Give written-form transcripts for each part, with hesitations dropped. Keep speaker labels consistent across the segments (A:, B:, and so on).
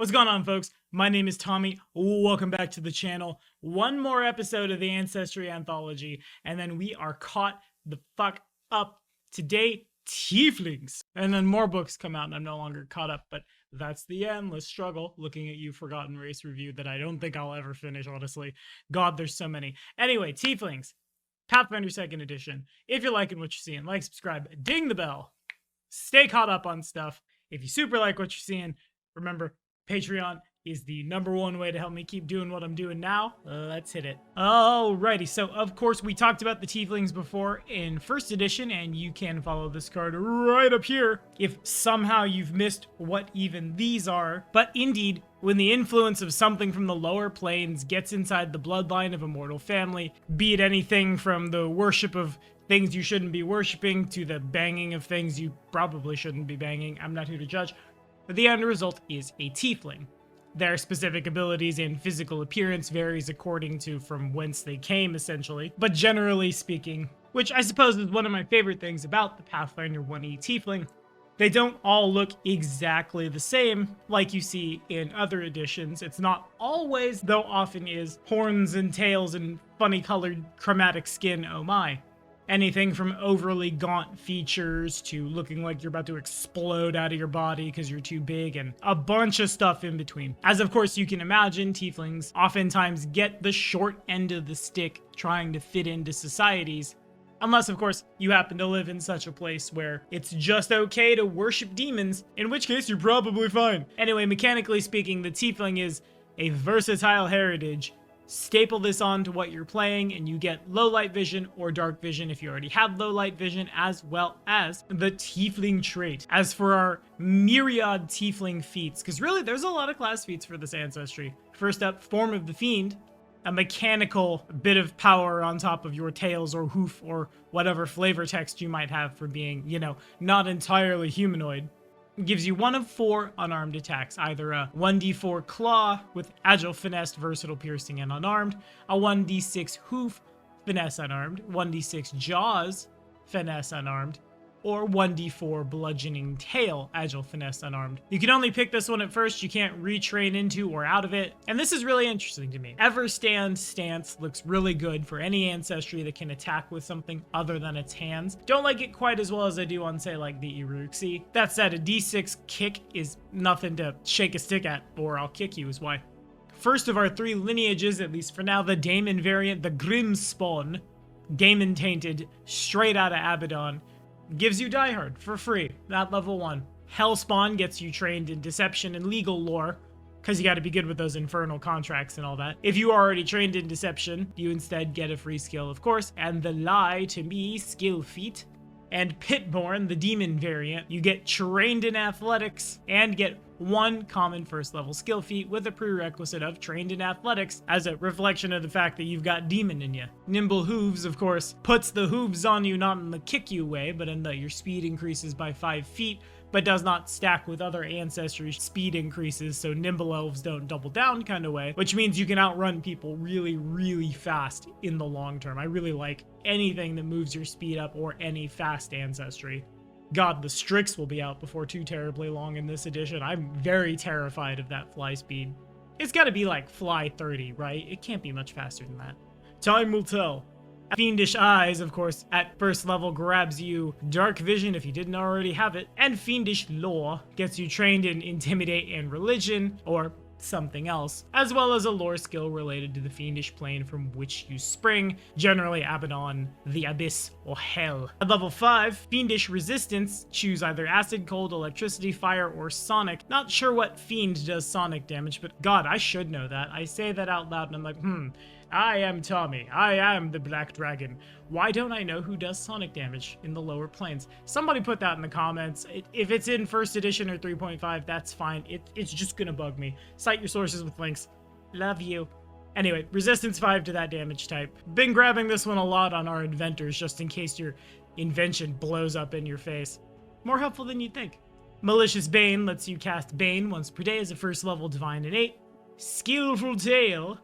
A: What's going on, folks? My name is Tommy. Welcome back to the channel. One more episode of the Ancestry Anthology, and then we are caught the fuck up. Today, Tieflings. And then more books come out, and I'm no longer caught up, but that's the endless struggle. Looking at you, Forgotten Race review that I don't think I'll ever finish, honestly. God, there's so many. Anyway, Tieflings. Pathfinder 2nd Edition. If you're liking what you're seeing, like, subscribe, ding the bell. Stay caught up on stuff. If you super like what you're seeing, remember, Patreon is the #1 way to help me keep doing what I'm doing now. Let's hit it. Alrighty, so of course we talked about the Tieflings before in 1st edition, and you can follow this card right up here if somehow you've missed what even these are. But indeed, when the influence of something from the lower planes gets inside the bloodline of a mortal family, be it anything from the worship of things you shouldn't be worshipping to the banging of things you probably shouldn't be banging, I'm not here to judge, but the end result is a Tiefling. Their specific abilities and physical appearance varies according to from whence they came, essentially. But generally speaking, which I suppose is one of my favorite things about the Pathfinder 1e Tiefling, they don't all look exactly the same like you see in other editions. It's not always, though often is, horns and tails and funny colored chromatic skin, oh my. Anything from overly gaunt features to looking like you're about to explode out of your body because you're too big, and a bunch of stuff in between. As of course you can imagine, Tieflings oftentimes get the short end of the stick trying to fit into societies. Unless, of course, you happen to live in such a place where it's just okay to worship demons, in which case you're probably fine. Anyway, mechanically speaking, the Tiefling is a versatile heritage. Staple this onto what you're playing and you get low light vision or dark vision if you already have low light vision, as well as the Tiefling trait. As for our myriad Tiefling feats, because really there's a lot of class feats for this Ancestry. First up, Form of the Fiend, a mechanical bit of power on top of your tails or hoof or whatever flavor text you might have for being, you know, not entirely humanoid. Gives you 1 of 4 unarmed attacks, either a 1d4 claw with agile, finesse, versatile, piercing, and unarmed, a 1d6 hoof, finesse, unarmed, 1d6 jaws, finesse, unarmed, or 1d4 bludgeoning tail, agile, finesse, unarmed. You can only pick this one at first, you can't retrain into or out of it, and this is really interesting to me. Everstand stance looks really good for any Ancestry that can attack with something other than its hands. Don't like it quite as well as I do on, say, like the Iruxi. That said, a d6 kick is nothing to shake a stick at, or I'll kick you is why. First of our 3 lineages, at least for now, the Daemon variant, the Grim Spawn, Daemon tainted, straight out of Abaddon, gives you Die Hard for free at level 1. Hellspawn gets you trained in deception and legal lore, because you got to be good with those infernal contracts and all that. If you are already trained in deception, you instead get a free skill, of course. And the Lie, to me, skill feat. And Pitborn, the demon variant, you get trained in athletics and get 1 common 1st level skill feat with a prerequisite of trained in athletics as a reflection of the fact that you've got demon in you. Nimble Hooves, of course, puts the hooves on you not in the kick you way, but in the your speed increases by 5 feet, but does not stack with other Ancestry speed increases, so nimble elves don't double down kind of way, which means you can outrun people really, really fast in the long term. I really like anything that moves your speed up or any fast Ancestry. God, the Strix will be out before too terribly long in this edition. I'm very terrified of that fly speed. It's gotta be like fly 30, right? It can't be much faster than that. Time will tell. Fiendish Eyes, of course, at 1st level grabs you Dark Vision if you didn't already have it, and Fiendish Lore gets you trained in Intimidate and Religion, or something else, as well as a lore skill related to the fiendish plane from which you spring, generally Abaddon, the Abyss, or Hell. At level 5, Fiendish Resistance, choose either Acid, Cold, Electricity, Fire, or Sonic. Not sure what Fiend does sonic damage, but God, I should know that. I say that out loud and I'm like, I am Tommy. I am the Black Dragon. Why don't I know who does sonic damage in the lower planes? Somebody put that in the comments. If it's in 1st edition or 3.5, that's fine. It's just gonna bug me. Cite your sources with links. Love you. Anyway, resistance 5 to that damage type. Been grabbing this one a lot on our inventors just in case your invention blows up in your face. More helpful than you'd think. Malicious Bane lets you cast Bane once per day as a 1st level divine innate. Skillful Tail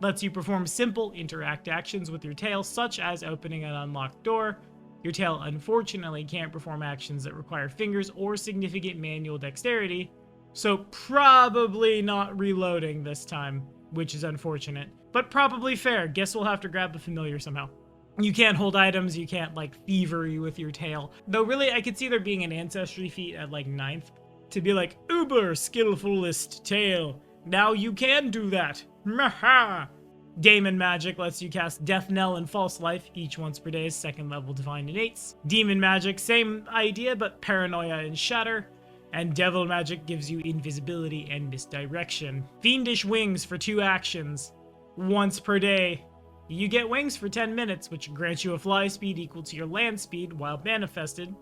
A: lets you perform simple interact actions with your tail, such as opening an unlocked door. Your tail unfortunately can't perform actions that require fingers or significant manual dexterity, So probably not reloading this time, which is unfortunate. But probably fair. Guess we'll have to grab the familiar somehow. You can't hold items, you can't like thievery with your tail. Though really, I could see there being an ancestry feat at like 9th to be like, uber skillfulest tail. Now you can do that. Maha! Daemon Magic lets you cast Death Knell and False Life each once per day as 2nd level Divine Innates. Demon Magic, same idea, but Paranoia and Shatter. And Devil Magic gives you Invisibility and Misdirection. Fiendish Wings for 2 actions. Once per day. You get wings for 10 minutes, which grants you a fly speed equal to your land speed while manifested.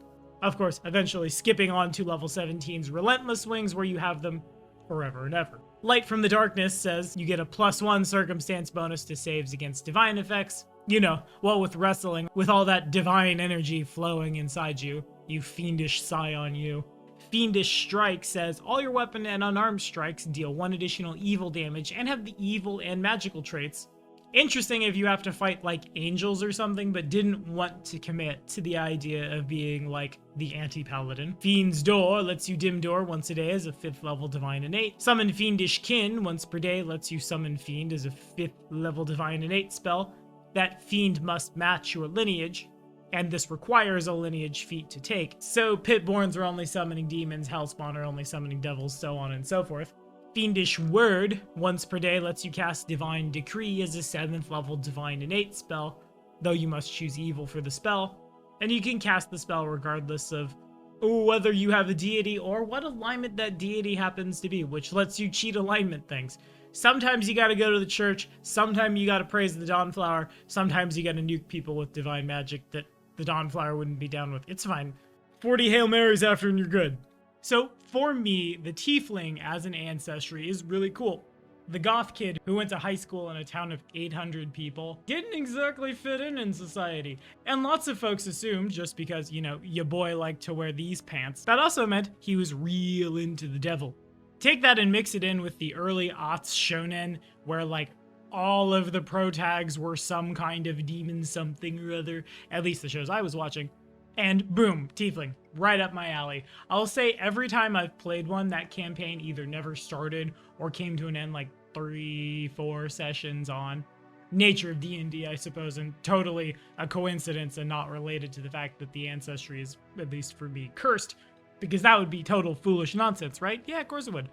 A: Of course, eventually skipping on to level 17's Relentless Wings where you have them forever and ever. Light from the Darkness says you get a +1 circumstance bonus to saves against divine effects. You know, well, with wrestling, with all that divine energy flowing inside you, you fiendish scion you. Fiendish Strike says all your weapon and unarmed strikes deal 1 additional evil damage and have the evil and magical traits. Interesting if you have to fight like angels or something, but didn't want to commit to the idea of being like the anti-paladin. Fiend's Door lets you dim door once a day as a 5th level Divine Innate. Summon Fiendish Kin once per day lets you summon Fiend as a 5th level Divine Innate spell. That Fiend must match your lineage, and this requires a lineage feat to take. So Pitborns are only summoning demons, Hellspawn are only summoning devils, so on and so forth. Fiendish Word, once per day, lets you cast Divine Decree as a 7th level Divine Innate spell, though you must choose evil for the spell. And you can cast the spell regardless of whether you have a deity or what alignment that deity happens to be, which lets you cheat alignment things. Sometimes you gotta go to the church, sometimes you gotta praise the Dawnflower, sometimes you gotta nuke people with divine magic that the Dawnflower wouldn't be down with. It's fine. 40 Hail Marys after and you're good. So, for me, the Tiefling as an ancestry is really cool. The goth kid who went to high school in a town of 800 people didn't exactly fit in society. And lots of folks assumed just because, you know, your boy liked to wear these pants, that also meant he was real into the devil. Take that and mix it in with the early aughts shonen where like all of the pro tags were some kind of demon something or other, at least the shows I was watching. And boom, Tiefling, right up my alley. I'll say every time I've played one, that campaign either never started or came to an end like 3-4 sessions on. Nature of D&D, I suppose, and totally a coincidence and not related to the fact that the ancestry is, at least for me, cursed, because that would be total foolish nonsense, right? Yeah, of course it would.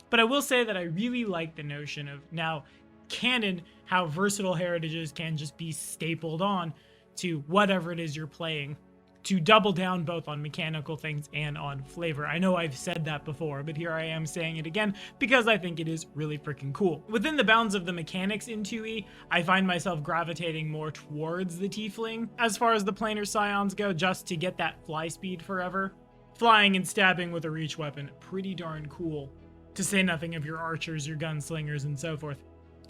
A: But I will say that I really like the notion of now canon, how versatile heritages can just be stapled on to whatever it is you're playing, to double down both on mechanical things and on flavor. I know I've said that before, but here I am saying it again because I think it is really freaking cool. Within the bounds of the mechanics in 2E, I find myself gravitating more towards the Tiefling as far as the planar scions go, just to get that fly speed forever. Flying and stabbing with a reach weapon, pretty darn cool. To say nothing of your archers, your gunslingers, and so forth.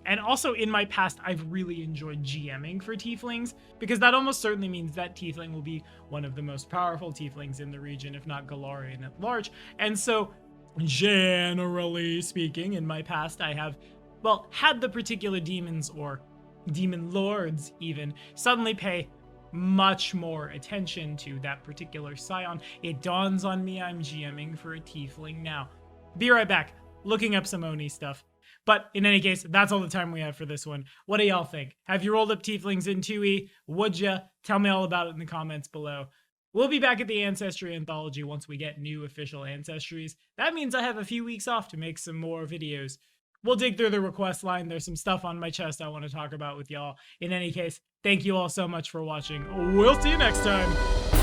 A: And also in my past, I've really enjoyed GMing for Tieflings, because that almost certainly means that Tiefling will be one of the most powerful Tieflings in the region, if not Galarian at large. And so, generally speaking, in my past, I have, well, had the particular demons, or demon lords even, suddenly pay much more attention to that particular scion. It dawns on me I'm GMing for a Tiefling now. Be right back, looking up some Oni stuff. But in any case, that's all the time we have for this one. What do y'all think? Have you rolled up Tieflings in 2E? Would ya? Tell me all about it in the comments below. We'll be back at the Ancestry Anthology once we get new official ancestries. That means I have a few weeks off to make some more videos. We'll dig through the request line. There's some stuff on my chest I want to talk about with y'all. In any case, thank you all so much for watching. We'll see you next time.